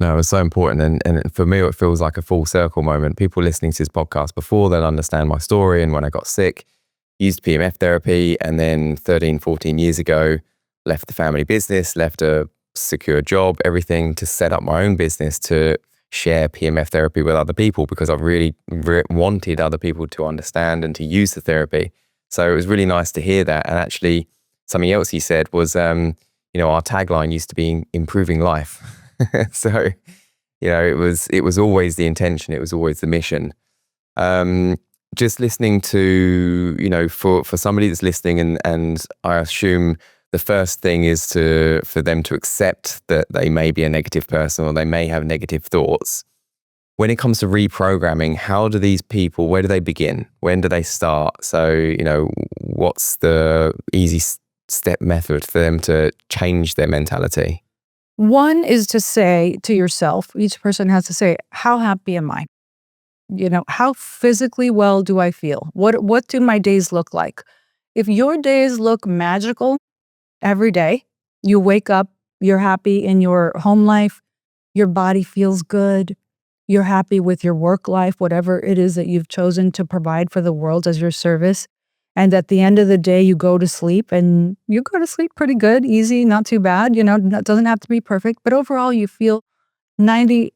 No, it's so important. And for me, it feels like a full circle moment. People listening to this podcast before, they'll understand my story. And when I got sick, used PMF therapy. And then 13, 14 years ago, left the family business, left a secure job, everything to set up my own business to share PMF therapy with other people because I really wanted other people to understand and to use the therapy. So it was really nice to hear that. And actually, something else you said was, our tagline used to be improving life. So, it was always the intention. It was always the mission. Just listening to, for somebody that's listening, and I assume the first thing is for them to accept that they may be a negative person or they may have negative thoughts. When it comes to reprogramming, how do these people, where do they begin? When do they start? So, what's the easy step method for them to change their mentality? One is to say to yourself, each person has to say, how happy am I? How physically well do I feel? What do my days look like? If your days look magical every day, you wake up, you're happy in your home life, your body feels good, you're happy with your work life, whatever it is that you've chosen to provide for the world as your service. And at the end of the day, you go to sleep and you go to sleep pretty good, easy, not too bad. It doesn't have to be perfect, but overall you feel 90%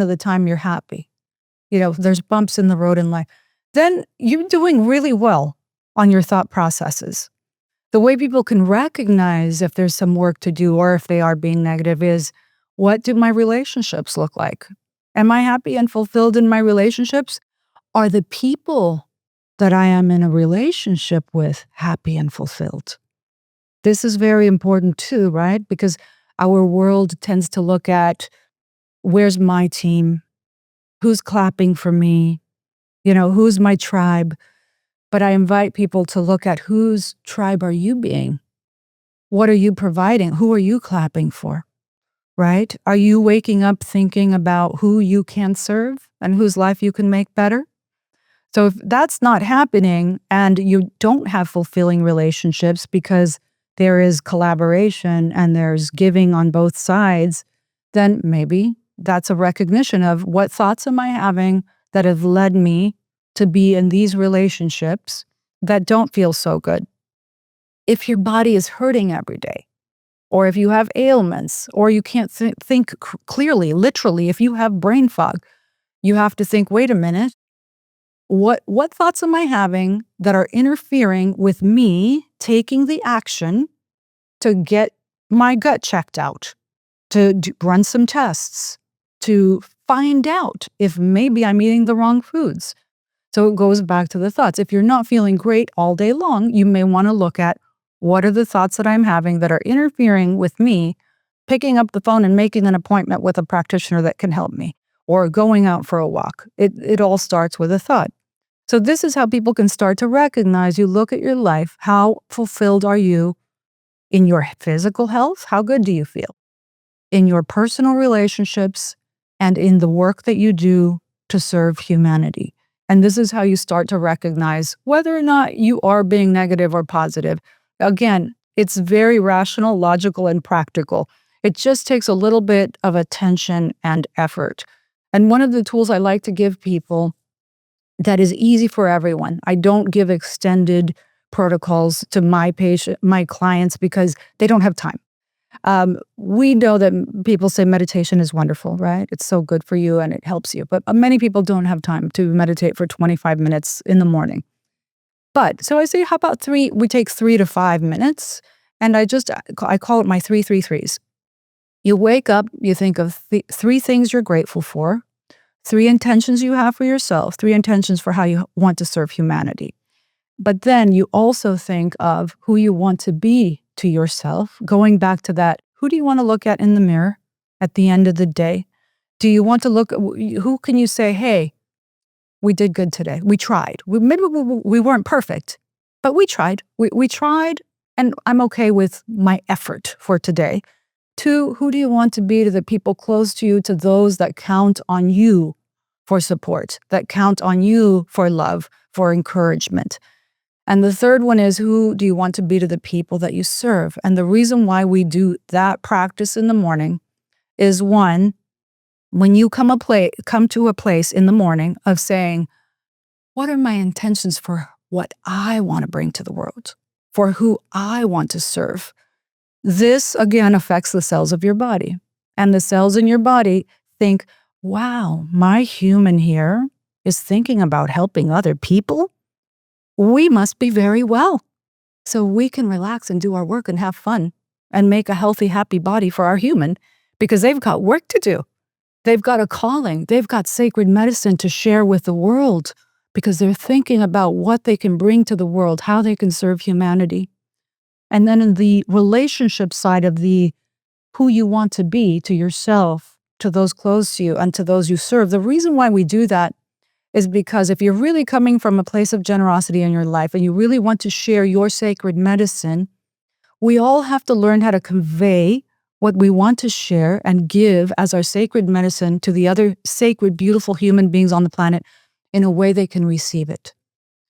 of the time you're happy. There's bumps in the road in life. Then you're doing really well on your thought processes. The way people can recognize if there's some work to do or if they are being negative is, what do my relationships look like? Am I happy and fulfilled in my relationships? Are the people that I am in a relationship with happy and fulfilled? This is very important too, right? Because our world tends to look at, where's my team? Who's clapping for me? Who's my tribe? But I invite people to look at, whose tribe are you being? What are you providing? Who are you clapping for? Right? Are you waking up thinking about who you can serve and whose life you can make better? So if that's not happening and you don't have fulfilling relationships because there is collaboration and there's giving on both sides, then maybe that's a recognition of, what thoughts am I having that have led me to be in these relationships that don't feel so good? If your body is hurting every day, or if you have ailments, or you can't think clearly, literally, if you have brain fog, you have to think, wait a minute, what thoughts am I having that are interfering with me taking the action to get my gut checked out, to run some tests, to find out if maybe I'm eating the wrong foods? So it goes back to the thoughts. If you're not feeling great all day long, you may want to look at, what are the thoughts that I'm having that are interfering with me picking up the phone and making an appointment with a practitioner that can help me, or going out for a walk? It all starts with a thought. So this is how people can start to recognize, you look at your life, how fulfilled are you in your physical health? How good do you feel? In your personal relationships and in the work that you do to serve humanity. And this is how you start to recognize whether or not you are being negative or positive. Again, it's very rational, logical, and practical. It just takes a little bit of attention and effort. And one of the tools I like to give people that is easy for everyone, I don't give extended protocols to my clients because they don't have time. We know that people say meditation is wonderful, right? It's so good for you and it helps you. But many people don't have time to meditate for 25 minutes in the morning. But so I say, how about we take 3 to 5 minutes, and I call it my 3-3-3s. You wake up, you think of 3 things you're grateful for, 3 intentions you have for yourself, 3 intentions for how you want to serve humanity. But then you also think of who you want to be to yourself, going back to that, who do you want to look at in the mirror at the end of the day? Do you want to look at, who can you say, hey, we did good today. We tried. Maybe we weren't perfect, but we tried. We tried, and I'm okay with my effort for today. 2, who do you want to be to the people close to you, to those that count on you for support, that count on you for love, for encouragement? And the 3rd one is, who do you want to be to the people that you serve? And the reason why we do that practice in the morning is, 1, When you come to a place in the morning of saying, what are my intentions for what I want to bring to the world, for who I want to serve? This, again, affects the cells of your body. And the cells in your body think, wow, my human here is thinking about helping other people. We must be very well. So we can relax and do our work and have fun and make a healthy, happy body for our human, because they've got work to do. They've got a calling. They've got sacred medicine to share with the world, because they're thinking about what they can bring to the world, how they can serve humanity. And then in the relationship side of the who you want to be to yourself, to those close to you, and to those you serve, the reason why we do that is because if you're really coming from a place of generosity in your life and you really want to share your sacred medicine, we all have to learn how to convey what we want to share and give as our sacred medicine to the other sacred, beautiful human beings on the planet in a way they can receive it.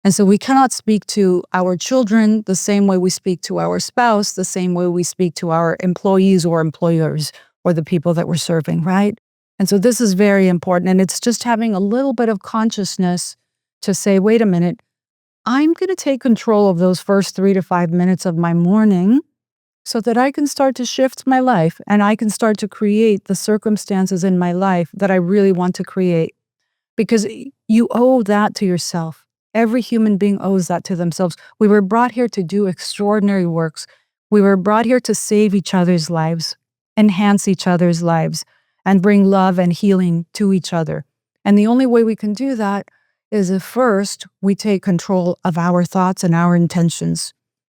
And so we cannot speak to our children the same way we speak to our spouse, the same way we speak to our employees or employers or the people that we're serving, right? And so this is very important. And it's just having a little bit of consciousness to say, wait a minute, I'm going to take control of those first 3 to 5 minutes of my morning so that I can start to shift my life and I can start to create the circumstances in my life that I really want to create. Because you owe that to yourself. Every human being owes that to themselves. We were brought here to do extraordinary works. We were brought here to save each other's lives, enhance each other's lives, and bring love and healing to each other. And the only way we can do that is if first we take control of our thoughts and our intentions.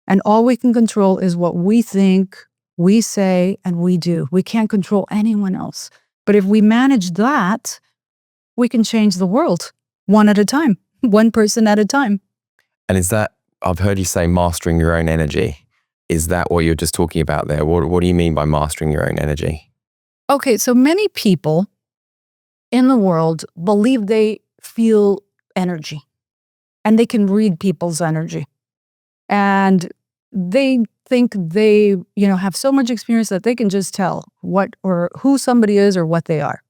And all we can control is what we think, we say, and we do. We can't control anyone else. But if we manage that, we can change the world one at a time, one person at a time. And is that, I've heard you say mastering your own energy. Is that what you're just talking about there? What do you mean by mastering your own energy? Okay, so many people in the world believe they feel energy and they can read people's energy. And they think they, have so much experience that they can just tell what or who somebody is or what they are.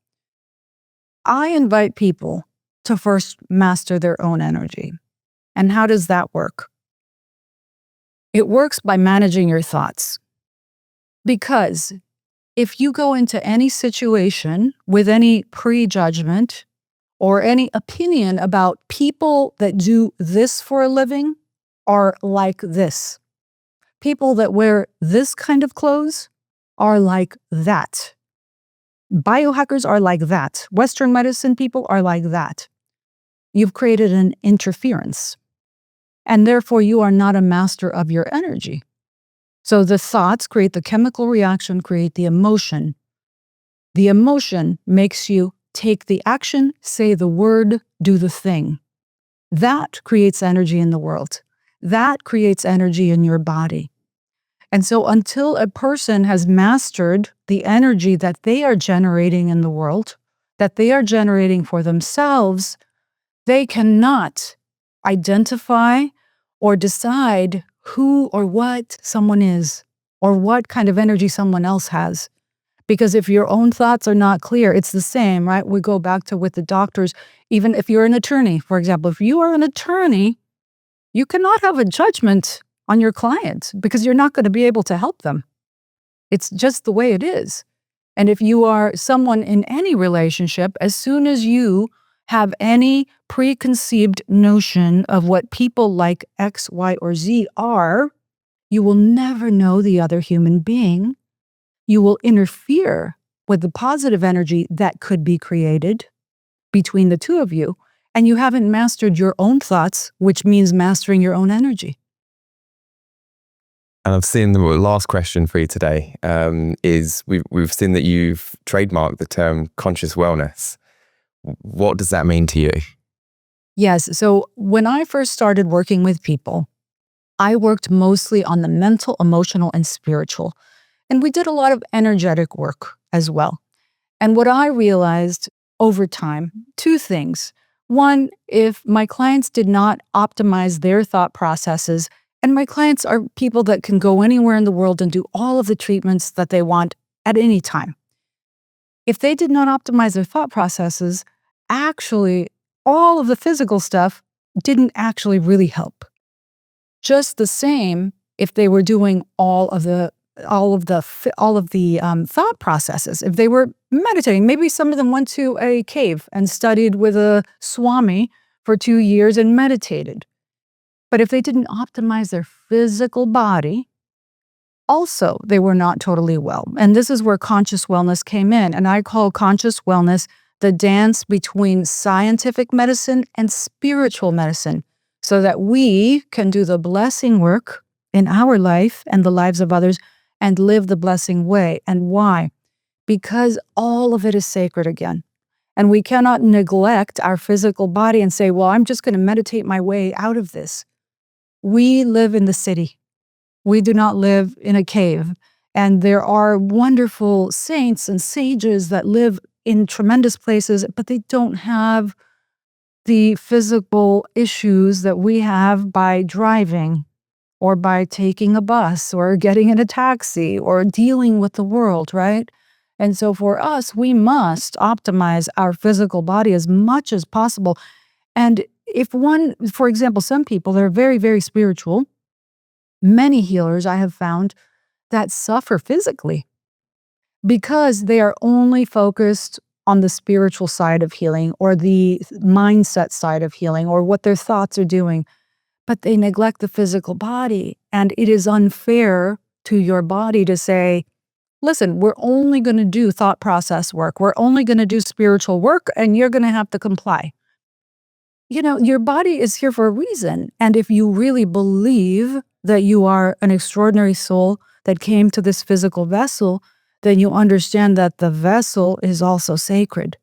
I invite people to first master their own energy. And how does that work? It works by managing your thoughts. Because if you go into any situation with any prejudgment or any opinion about people that do this for a living are like this, people that wear this kind of clothes are like that. Biohackers are like that. Western medicine people are like that. You've created an interference. And therefore, you are not a master of your energy. So the thoughts create the chemical reaction, create the emotion. The emotion makes you take the action, say the word, do the thing. That creates energy in the world. That creates energy in your body. And so until a person has mastered the energy that they are generating in the world, that they are generating for themselves, they cannot identify or decide who or what someone is or what kind of energy someone else has. Because if your own thoughts are not clear, it's the same, right? We go back to with the doctors. Even if you're an attorney, for example, if you are an attorney, you cannot have a judgment on your client because you're not going to be able to help them. It's just the way it is. And if you are someone in any relationship, as soon as you have any preconceived notion of what people like X, Y, or Z are, you will never know the other human being. You will interfere with the positive energy that could be created between the two of you, and you haven't mastered your own thoughts, which means mastering your own energy. And I've seen the last question for you today is we've seen that you've trademarked the term conscious wellness. What does that mean to you? Yes. So when I first started working with people, I worked mostly on the mental, emotional, and spiritual. And we did a lot of energetic work as well. And what I realized over time, two things. One, if my clients did not optimize their thought processes, and my clients are people that can go anywhere in the world and do all of the treatments that they want at any time. If they did not optimize their thought processes, actually, all of the physical stuff didn't actually really help. Just the same, if they were doing all of the thought processes, if they were meditating, maybe some of them went to a cave and studied with a swami for 2 years and meditated. But if they didn't optimize their physical body, also they were not totally well. And this is where conscious wellness came in. And I call conscious wellness the dance between scientific medicine and spiritual medicine, so that we can do the blessing work in our life and the lives of others and live the blessing way. And why? Because all of it is sacred again. And we cannot neglect our physical body and say, well, I'm just going to meditate my way out of this. We live in the city. We do not live in a cave. And there are wonderful saints and sages that live in tremendous places, but they don't have the physical issues that we have by driving or by taking a bus or getting in a taxi or dealing with the world, right? And so for us, we must optimize our physical body as much as possible. And if one, for example, some people that are very, very spiritual, many healers I have found that suffer physically because they are only focused on the spiritual side of healing or the mindset side of healing or what their thoughts are doing, but they neglect the physical body. And it is unfair to your body to say, listen, we're only going to do thought process work. We're only going to do spiritual work, and you're going to have to comply. You know, your body is here for a reason. And if you really believe that you are an extraordinary soul that came to this physical vessel, then you understand that the vessel is also sacred.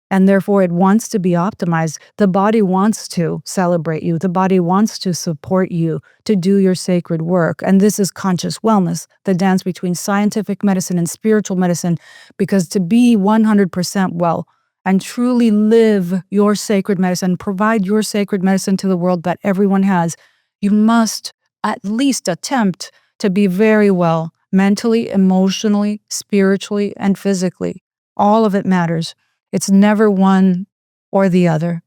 And therefore, it wants to be optimized. The body wants to celebrate you. The body wants to support you to do your sacred work. And this is conscious wellness, the dance between scientific medicine and spiritual medicine, because to be 100% well and truly live your sacred medicine, provide your sacred medicine to the world that everyone has, you must at least attempt to be very well mentally, emotionally, spiritually, and physically. All of it matters. It's never one or the other.